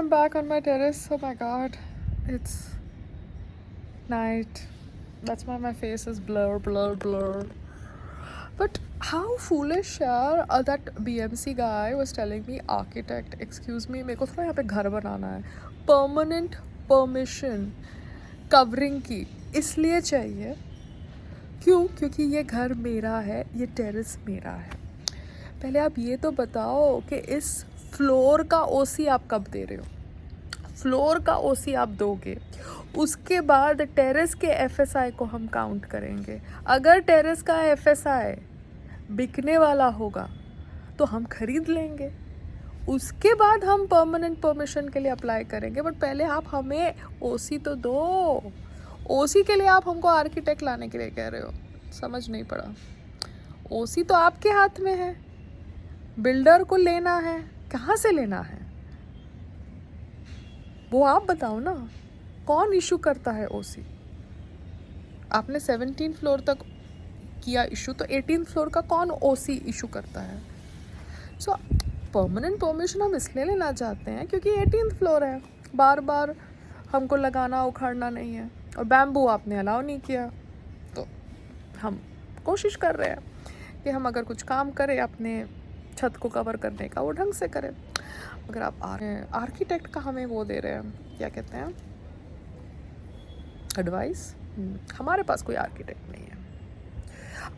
I'm back on my terrace. Oh my god, it's night. That's why my face is blur. But how foolish, यार. That BMC guy was telling me, architect, excuse me, मेरे को थोड़ा यहाँ पे घर बनाना है. Permanent permission covering की इसलिए चाहिए. क्यों? क्योंकि ये घर मेरा है, ये टेरेस मेरा है. पहले आप ये तो बताओ कि इस फ्लोर का ओसी आप कब दे रहे हो. फ्लोर का ओसी आप दोगे, उसके बाद टेरेस के एफएसआई को हम काउंट करेंगे. अगर टेरेस का एफएसआई बिकने वाला होगा तो हम खरीद लेंगे, उसके बाद हम परमानेंट परमिशन के लिए अप्लाई करेंगे. बट पहले आप हमें ओसी तो दो. ओसी के लिए आप हमको आर्किटेक्ट लाने के लिए कह रहे हो. समझ नहीं पड़ा. ओसी तो आपके हाथ में है, बिल्डर को लेना है. कहाँ से लेना है वो आप बताओ ना. कौन इशू करता है ओसी? आपने 17 फ्लोर तक किया इशू, तो 18 फ्लोर का कौन ओसी इशू करता है? सो परमानेंट परमिशन हम इसलिए लेना चाहते हैं क्योंकि 18 फ्लोर है, बार बार हमको लगाना उखाड़ना नहीं है. और बैम्बू आपने अलाउ नहीं किया, तो हम कोशिश कर रहे हैं कि हम अगर कुछ काम करें अपने छत को कवर करने का, वो ढंग से करें. अगर आप आर्किटेक्ट का हमें वो दे रहे हैं, क्या कहते हैं, एडवाइस. हमारे पास कोई आर्किटेक्ट नहीं है.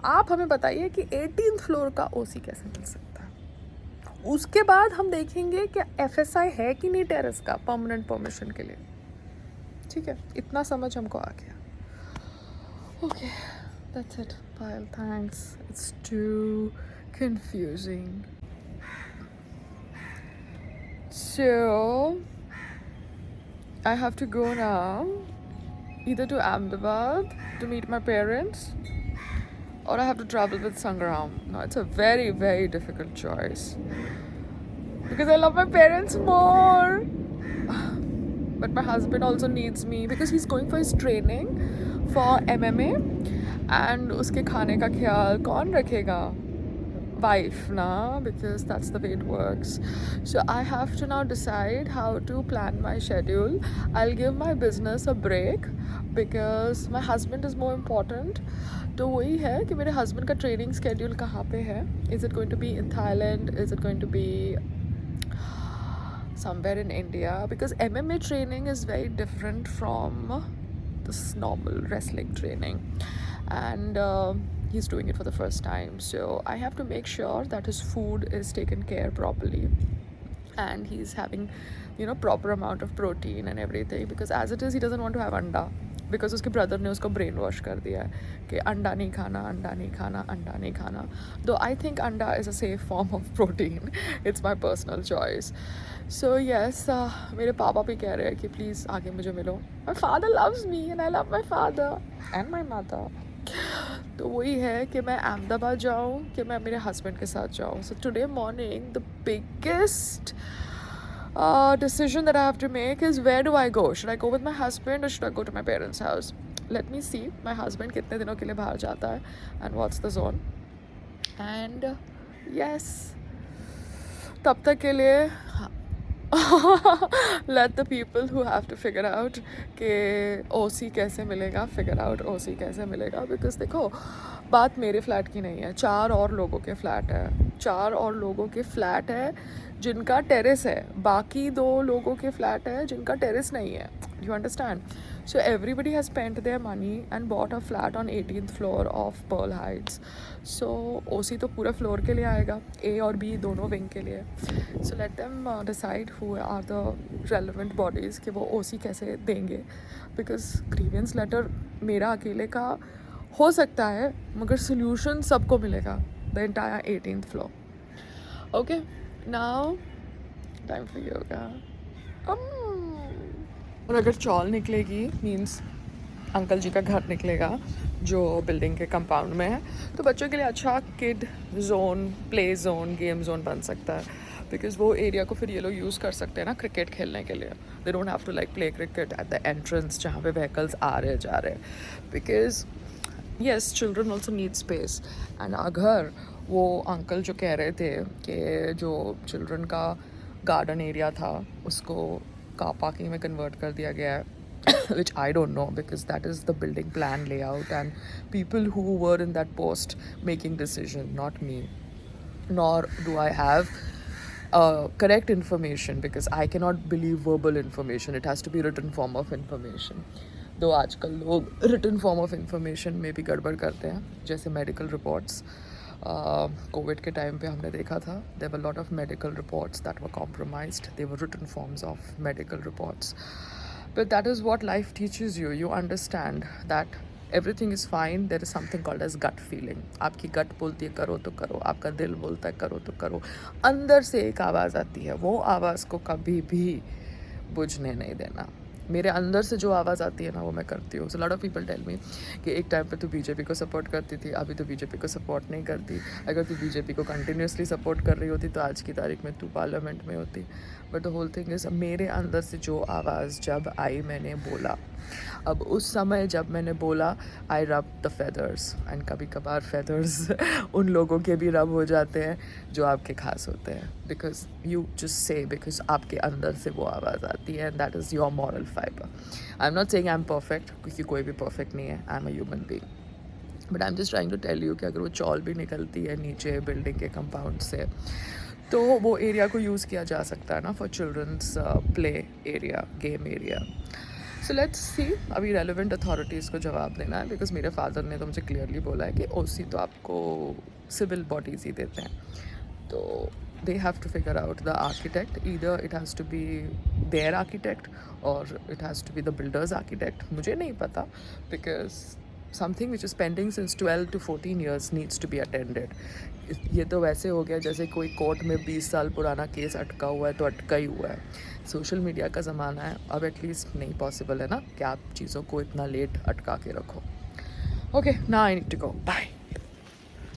आप हमें बताइए कि 18th फ्लोर का ओसी कैसे मिल सकता है. उसके बाद हम देखेंगे कि एफएसआई है कि नहीं टेरेस का परमानेंट परमिशन के लिए. ठीक है, इतना समझ हमको आ गया. Okay, that's it. Payal, thanks. It's too confusing. So I have to go now, either to Ahmedabad to meet my parents, or I have to travel with Sangram. Now it's a very, very difficult choice because I love my parents more. But my husband also needs me because he's going for his training for MMA, and उसके खाने का ख्याल कौन रखेगा? Wife, na, because that's the way it works. So I have to now decide how to plan my schedule. I'll give my business a break because my husband is more important. तो वही है कि मेरे husband का training schedule कहाँ पे है. Is it going to be in Thailand? Is it going to be somewhere in India? Because MMA training is very different from this normal wrestling training, and he's doing it for the first time. So I have to make sure that his food is taken care properly and he's having, proper amount of protein and everything, because as it is he doesn't want to have anda because उसके brother ने उसको brain wash कर दिया है कि अंडा नहीं खाना, अंडा नहीं खाना, अंडा नहीं खाना. दो आई थिंक अंडा is a safe form of protein. It's my personal choice. So yes, मेरे पापा भी कह रहे हैं कि प्लीज़ आगे मुझे मिलो. My father loves me and I love my father and my mother. तो वही है कि मैं अहमदाबाद जाऊँ कि मैं मेरे हस्बैंड के साथ जाऊँ. So today morning the biggest decision that I have to make is, where do I go? Should I go with my husband or should I go to my parents' house? Let me see my husband कितने दिनों के लिए बाहर जाता है and what's the zone. And yes, तब तक के लिए let the people who have to figure out कि OC कैसे मिलेगा, figure out OC कैसे मिलेगा. because देखो, बात मेरे फ्लैट की नहीं है, 4 और लोगों के फ्लैट है. 4 और लोगों के फ्लैट है जिनका टेरेस है, बाकी 2 लोगों के फ्लैट है जिनका टेरेस नहीं है. You understand? So everybody has spent their money and bought a flat on 18th floor of Pearl Heights. So OC तो पूरा फ्लोर के लिए आएगा, A और B दोनों विंग के लिए. So let them decide who are the relevant bodies कि वो OC कैसे देंगे. Because grievance letter मेरा अकेले का हो सकता है, मगर solution सबको मिलेगा, the entire 18th floor. Okay, now time for yoga. और अगर चॉल निकलेगी मीन्स अंकल जी का घर निकलेगा जो बिल्डिंग के कंपाउंड में है, तो बच्चों के लिए अच्छा kid zone, play zone, game zone बन सकता है. बिकॉज वो एरिया को फिर ये लोग यूज़ कर सकते हैं ना क्रिकेट खेलने के लिए. They don't have to like play cricket at the entrance जहाँ पे व्हीकल्स आ रहे जा रहे. Because yes, children also need space. And अगर वो अंकल जो कह रहे थे कि जो चिल्ड्रन का गार्डन एरिया था उसको कार पार्किंग में कन्वर्ट कर दिया गया है which I don't know because that is the building plan layout and people who were in that post making decision, not me. Nor do I have correct information because I cannot believe verbal information. It has to be written form of information. दो आजकल लोग written form of information में भी गड़बड़ करते हैं, जैसे medical reports. Covid के टाइम पे हमने देखा था there were lot of medical reports that were compromised, they were written forms of medical reports. But that is what life teaches you. You understand that everything is fine. There is something called as gut feeling. आपकी गट बोलती है करो तो करो, आपका दिल बोलता है करो तो करो. अंदर से एक आवाज़ आती है, वो आवाज़ को कभी भी बुझने नहीं देना. मेरे अंदर से जो आवाज़ आती है ना वो मैं करती हूँ. So lot of people tell me कि एक टाइम पे तू बीजेपी को सपोर्ट करती थी, अभी तो बीजेपी को सपोर्ट नहीं करती. अगर तू बीजेपी को कंटिन्यूसली सपोर्ट कर रही होती तो आज की तारीख में तू पार्लियामेंट में होती. But the whole thing is मेरे अंदर से जो आवाज़ जब आई मैंने बोला. अब उस समय जब मैंने बोला आई रब द फेदर्स एंड कभी कभार फेदर्स उन लोगों के भी रब हो जाते हैं जो आपके खास होते हैं. Because you just say because आपके अंदर से वो आवाज़ आती है and that is your moral fibre. I am not saying I am perfect क्योंकि कोई भी परफेक्ट नहीं है. I am a human being. But I am just trying to tell you कि अगर वो चॉल भी निकलती है नीचे बिल्डिंग के कंपाउंड से तो वो एरिया को यूज़ किया जा सकता है ना for childrens play area, game area. So let's see. अभी रेलिवेंट अथॉरिटीज़ को जवाब देना है बिकॉज मेरे फादर ने तो मुझे क्लियरली बोला है कि ओसी तो आपको सिविल बॉडीज़ ही देते हैं. तो they have to figure out the architect. Either it has to be their architect or it has to be the builder's architect. मुझे नहीं पता because something which is pending since 12 to 14 years needs to be attended. ये तो वैसे हो गया जैसे कोई कोर्ट में 20 साल पुराना केस अटका हुआ है तो अटका ही हुआ है. सोशल मीडिया का ज़माना है, अब एटलीस्ट नहीं पॉसिबल है ना कि आप चीज़ों को इतना लेट अटका के रखो. Okay, now I need to go. Bye.